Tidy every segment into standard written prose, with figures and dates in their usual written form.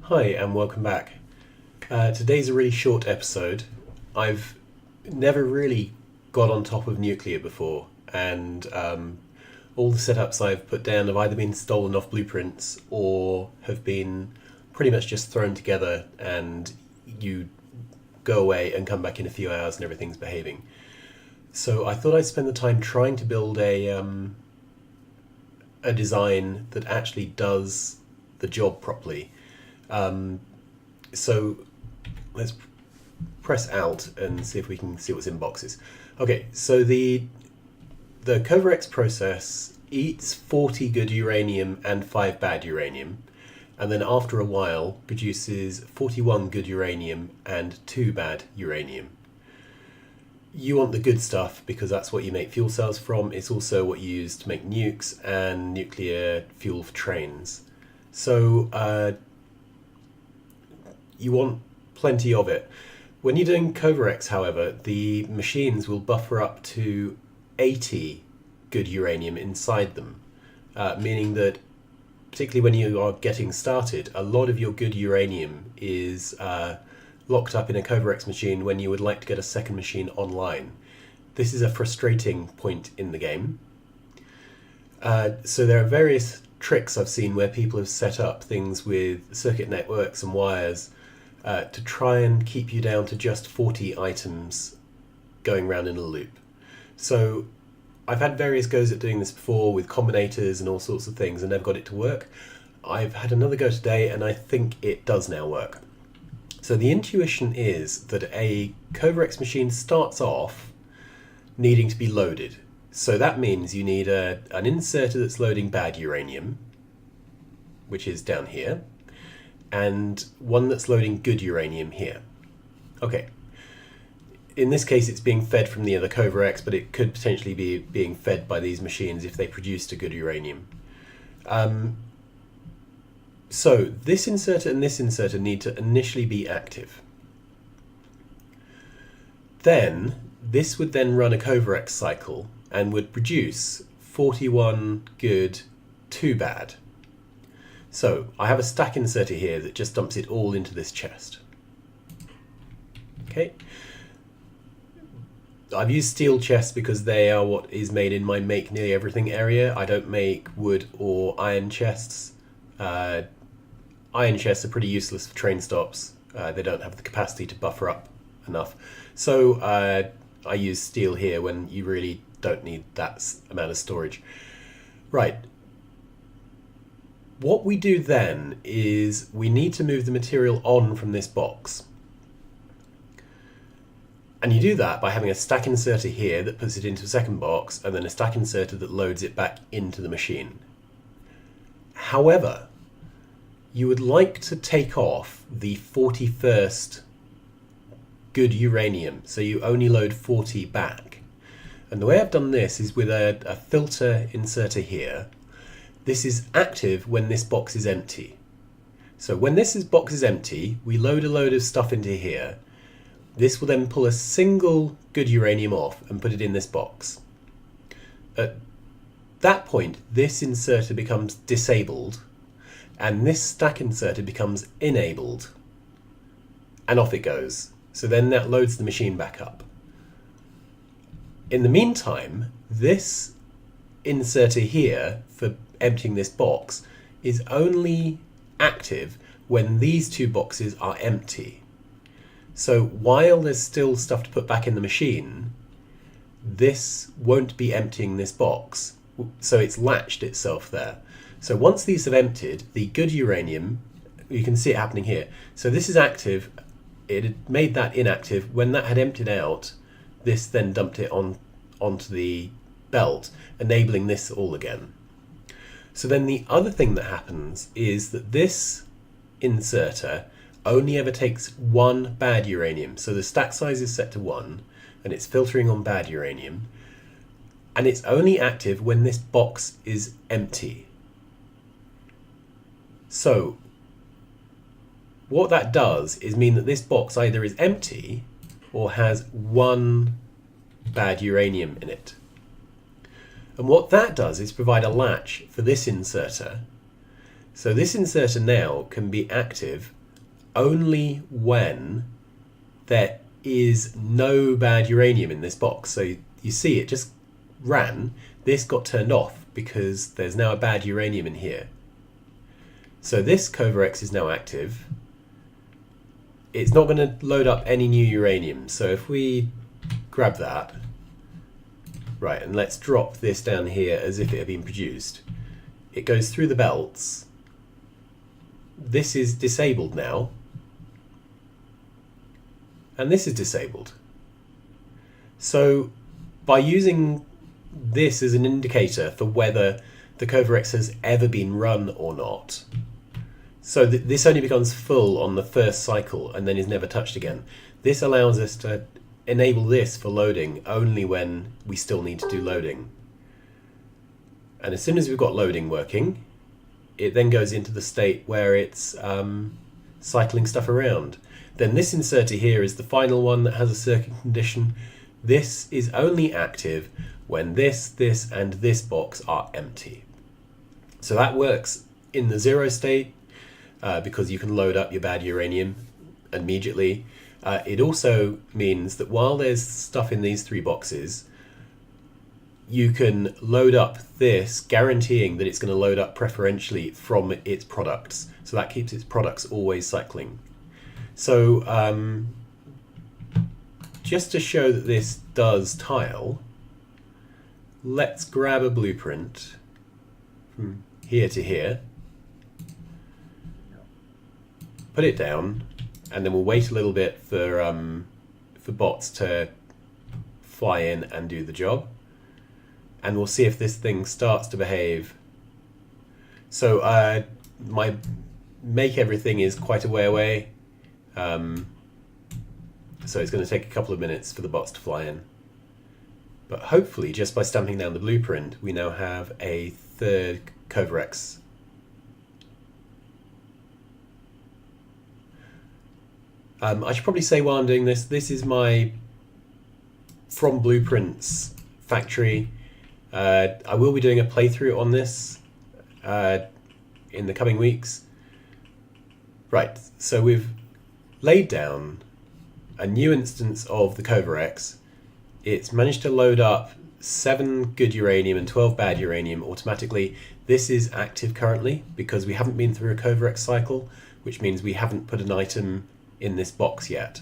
Hi and welcome back. Today's a really short episode. I've never really got on top of nuclear before, and all the setups I've put down have either been stolen off blueprints or have been pretty much just thrown together and you go away and come back in a few hours and everything's behaving. So I thought I'd spend the time trying to build a design that actually does the job properly. So let's press Alt and see if we can see what's in boxes. Okay, so the Kovarex process eats 40 good uranium and 5 bad uranium, and then after a while produces 41 good uranium and 2 bad uranium. You want the good stuff because that's what you make fuel cells from. It's also what you use to make nukes and nuclear fuel for trains. So you want plenty of it. When you're doing Kovarex, however, the machines will buffer up to 80 good uranium inside them, meaning that particularly when you are getting started, a lot of your good uranium is locked up in a Kovarex machine when you would like to get a second machine online. This is a frustrating point in the game. So there are various tricks I've seen where people have set up things with circuit networks and wires to try and keep you down to just 40 items going around in a loop. So I've had various goes at doing this before with combinators and all sorts of things and never got it to work. I've had another go today and I think it does now work. So the intuition is that a Kovarex machine starts off needing to be loaded. So that means you need an inserter that's loading bad uranium, which is down here, and one that's loading good uranium here. Okay. In this case, it's being fed from the other Kovarex, but it could potentially be being fed by these machines if they produced a good uranium. So this inserter and this inserter need to initially be active. Then this would then run a Kovarex cycle and would produce 41 good, 2 bad. So I have a stack inserter here that just dumps it all into this chest. Okay. I've used steel chests because they are what is made in my make nearly everything area. I don't make wood or iron chests. Iron chests are pretty useless for train stops. They don't have the capacity to buffer up enough. So I use steel here when you really don't need that amount of storage. Right. What we do then is we need to move the material on from this box. And you do that by having a stack inserter here that puts it into a second box and then a stack inserter that loads it back into the machine. However, you would like to take off the 41st good uranium, so you only load 40 back. And the way I've done this is with a filter inserter here. This is active when this box is empty. So when this box is empty, we load a load of stuff into here. This will then pull a single good uranium off and put it in this box. At that point, this inserter becomes disabled and this stack inserter becomes enabled. And off it goes. So then that loads the machine back up. In the meantime, this inserter here for emptying this box is only active when these two boxes are empty. So while there's still stuff to put back in the machine, this won't be emptying this box. So it's latched itself there. So once these have emptied, the good uranium, you can see it happening here. So this is active. It had made that inactive. When that had emptied out, this then dumped it onto the belt, enabling this all again. So then the other thing that happens is that this inserter only ever takes 1 bad uranium. So the stack size is set to 1 and it's filtering on bad uranium. And it's only active when this box is empty. So what that does is mean that this box either is empty or has 1 bad uranium in it. And what that does is provide a latch for this inserter So this inserter now can be active only when there is no bad uranium in this box. So you see it just ran. This got turned off because there's now a bad uranium in here. So this Kovarex is now active. It's not going to load up any new uranium. So if we grab that, right, and let's drop this down here as if it had been produced. It goes through the belts. This is disabled now. And this is disabled. So by using this as an indicator for whether the Kovarex has ever been run or not, so this only becomes full on the first cycle and then is never touched again. This allows us to enable this for loading only when we still need to do loading. And as soon as we've got loading working, it then goes into the state where it's cycling stuff around. Then this inserter here is the final one that has a circuit condition. This is only active when this, and this box are empty. So that works in the 0 state because you can load up your bad uranium immediately. It also means that while there's stuff in these 3 boxes, you can load up this, guaranteeing that it's going to load up preferentially from its products. So that keeps its products always cycling. So just to show that this does tile, let's grab a blueprint from here to here, put it down, and then we'll wait a little bit for bots to fly in and do the job. And we'll see if this thing starts to behave. So my make everything is quite a way away. So it's going to take a couple of minutes for the bots to fly in. But hopefully, just by stamping down the blueprint, we now have a 3rd Kovarex. I should probably say while I'm doing this, this is my From Blueprints factory. I will be doing a playthrough on this in the coming weeks. Right, so we've laid down a new instance of the Kovarex. It's managed to load up 7 good uranium and 12 bad uranium automatically. This is active currently because we haven't been through a Kovarex cycle, which means we haven't put an item in this box yet.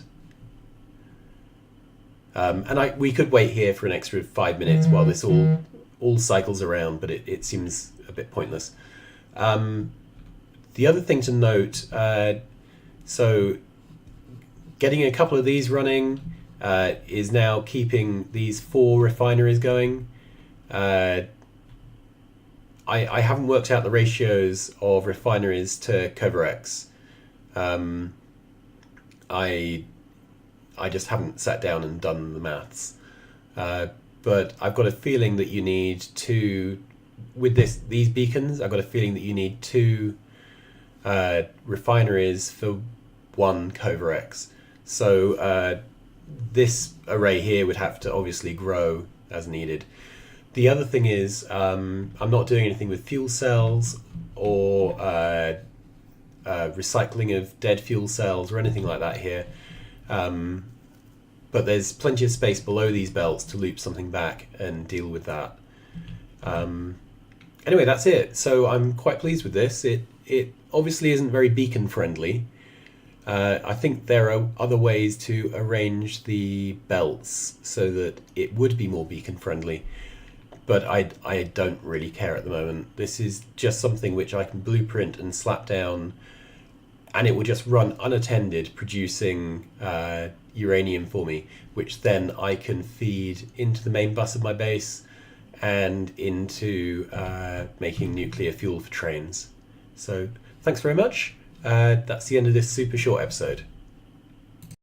And we could wait here for an extra 5 minutes while this all cycles around, but it seems a bit pointless. The other thing to note, so getting a couple of these running is now keeping these 4 refineries going. I haven't worked out the ratios of refineries to Kovarex. I just haven't sat down and done the maths. But I've got a feeling that you need 2, with these beacons, I've got a feeling that you need 2 refineries for 1 Kovarex. So this array here would have to obviously grow as needed. The other thing is I'm not doing anything with fuel cells or recycling of dead fuel cells or anything like that here. But there's plenty of space below these belts to loop something back and deal with that. Anyway, that's it. So I'm quite pleased with this. It obviously isn't very beacon friendly. I think there are other ways to arrange the belts so that it would be more beacon friendly. But I don't really care at the moment. This is just something which I can blueprint and slap down, and it will just run unattended, producing uranium for me, which then I can feed into the main bus of my base and into making nuclear fuel for trains. So thanks very much. That's the end of this super short episode.